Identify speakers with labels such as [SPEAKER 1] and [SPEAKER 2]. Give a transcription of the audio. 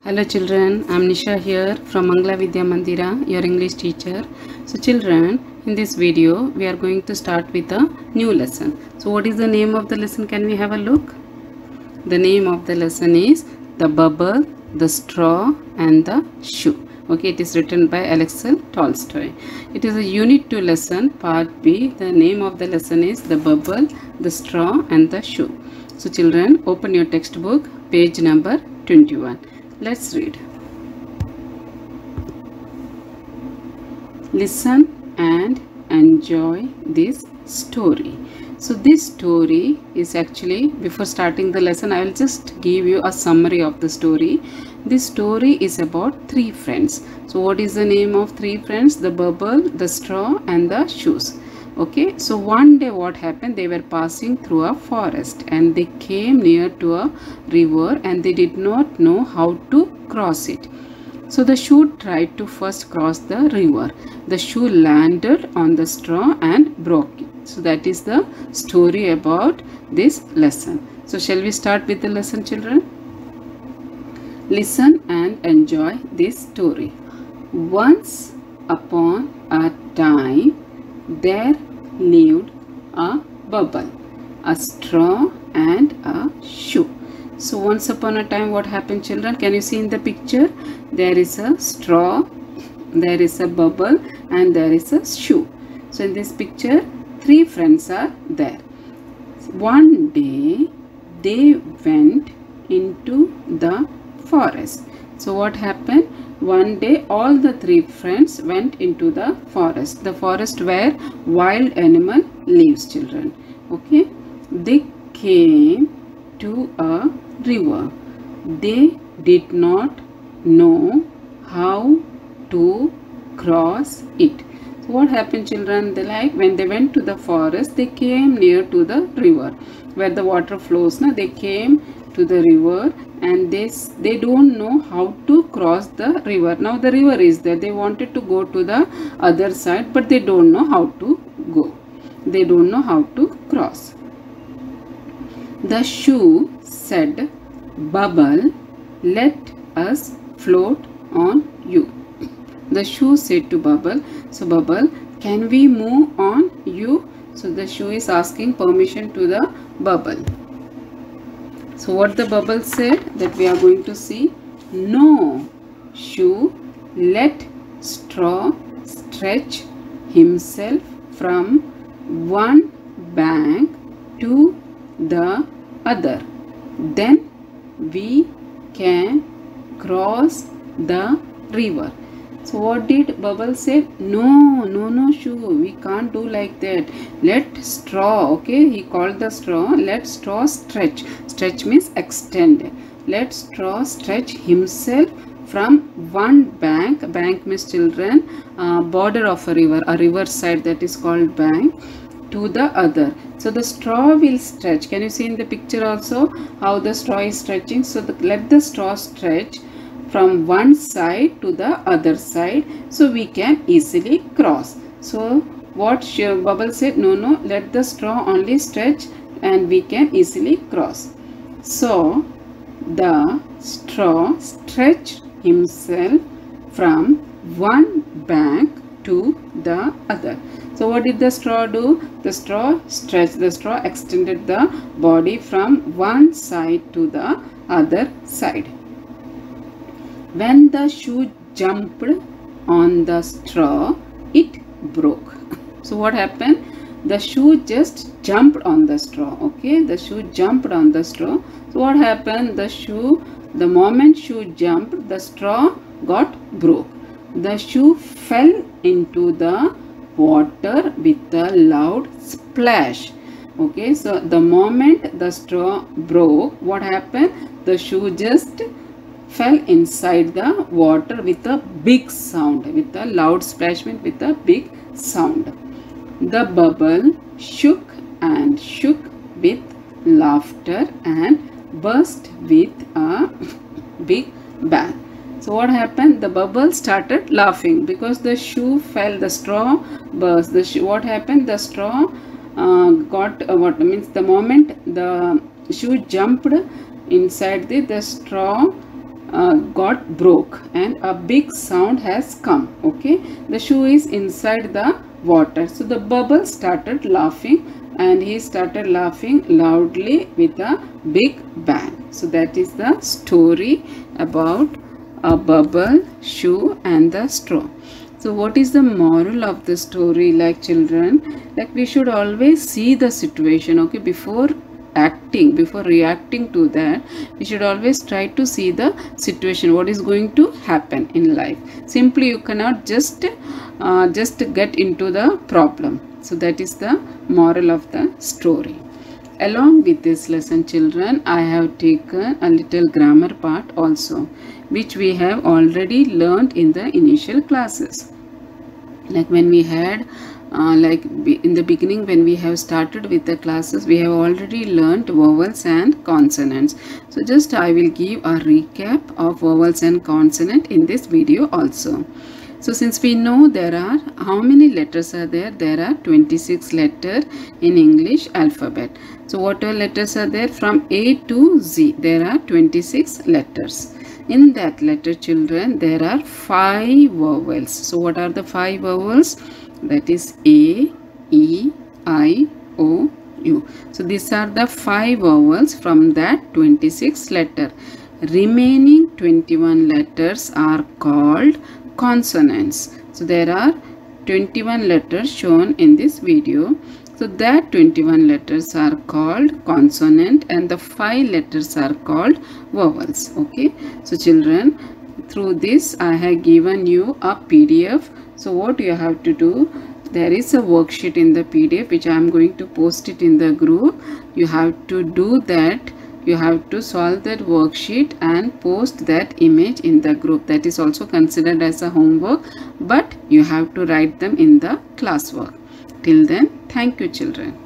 [SPEAKER 1] Hello children, I am Nisha here from Mangala Vidya Mandira, your English teacher. So children, in this video we are going to start with a new lesson. So what is the name of the lesson? Can we have a look? The name of the lesson is The Bubble, the Straw and the Shoe. Okay, it is written by Alexei Tolstoy. It is a Unit 2 lesson, Part B. The name of the lesson is The Bubble, the Straw and the Shoe. So children, open your textbook, page number 21. Let's read. Listen and enjoy this story. So this story is actually, before starting the lesson, I will just give you a summary of the story. This story is about three friends. So what is the name of three friends? The bubble, the straw and the shoes. Okay, so one day what happened, they were passing through a forest and they came near to a river and they did not know how to cross it. So the shoe tried to first cross the river. The shoe landed on the straw and broke it. So that is the story about this lesson. So shall we start with the lesson, children? Listen and enjoy this story. Once upon a time, there lived a bubble, a straw and a shoe. So once upon a time, what happened, children? Can you see in the picture? There is a straw, there is a bubble and there is a shoe. So in this picture, three friends are there. One day they went into the forest. So what happened? One day all the three friends went into the forest where wild animal lives, children. Okay, they came to a river. They did not know how to cross it. So what happened, children? When they went to the forest, they came near to the river where the water flows. Now they came to the river and they don't know how to cross the river. Now the river is there. They wanted to go to the other side, but they don't know how to go. They don't know how to cross. The shoe said, "Bubble, let us float on you." The shoe said to Bubble, so Bubble, can we move on you? So the shoe is asking permission to the bubble. So what the bubble said, that we are going to see. No, shoe, let straw stretch himself from one bank to the other. Then we can cross the river. So what did Bubble say? No, shoe, we can't do like that. Let straw, okay, he called the straw, let straw stretch. Stretch means extend. Let straw stretch himself from one bank. Bank means, children, border of a river side, that is called bank, to the other. So the straw will stretch. Can you see in the picture also how the straw is stretching? So let the straw stretch from one side to the other side so we can easily cross. So what Bubble said, no, let the straw only stretch and we can easily cross. So the straw stretched himself from one bank to the other. So what did the straw do? The straw stretched, the straw extended the body from one side to the other side. When the shoe jumped on the straw, it broke. So what happened? The shoe just jumped on the straw. Okay, the shoe jumped on the straw. So what happened? The moment shoe jumped, the straw got broke. The shoe fell into the water with a loud splash. Okay, so the moment the straw broke, what happened? The shoe just fell inside the water with a big sound, with a loud splash, with a big sound. The bubble shook and shook with laughter and burst with a big bang. So what happened? The bubble started laughing because the shoe fell, the straw burst. What happened? The straw the moment the shoe jumped inside the straw got broke and a big sound has come. Okay, the shoe is inside the water. So the bubble started laughing, and he started laughing loudly with a big bang. So that is the story about a bubble, shoe and the straw. So what is the moral of the story? Like children, like we should always see the situation, okay, before reacting to that. We should always try to see the situation, what is going to happen in life. Simply you cannot just get into the problem. So that is the moral of the story. Along with this lesson, children, I have taken a little grammar part also, which we have already learned in the initial classes. Like when we had in the beginning, when we have started with the classes, we have already learned vowels and consonants. So just I will give a recap of vowels and consonant in this video also. So since we know there are, how many letters are there? There are 26 letters in English alphabet. So what are letters are there? From A to Z, there are 26 letters. In that letter, children, there are 5 vowels. So what are the 5 vowels? That is A, E, I, O, U. So these are the 5 vowels from that 26 letter. Remaining 21 letters are called consonants. So there are 21 letters shown in this video. So that 21 letters are called consonant and the 5 letters are called vowels. Okay. So children, through this I have given you a PDF. So what you have to do, there is a worksheet in the PDF which I am going to post it in the group. You have to do that. You have to solve that worksheet and post that image in the group. That is also considered as a homework, but you have to write them in the classwork. Till then, thank you children.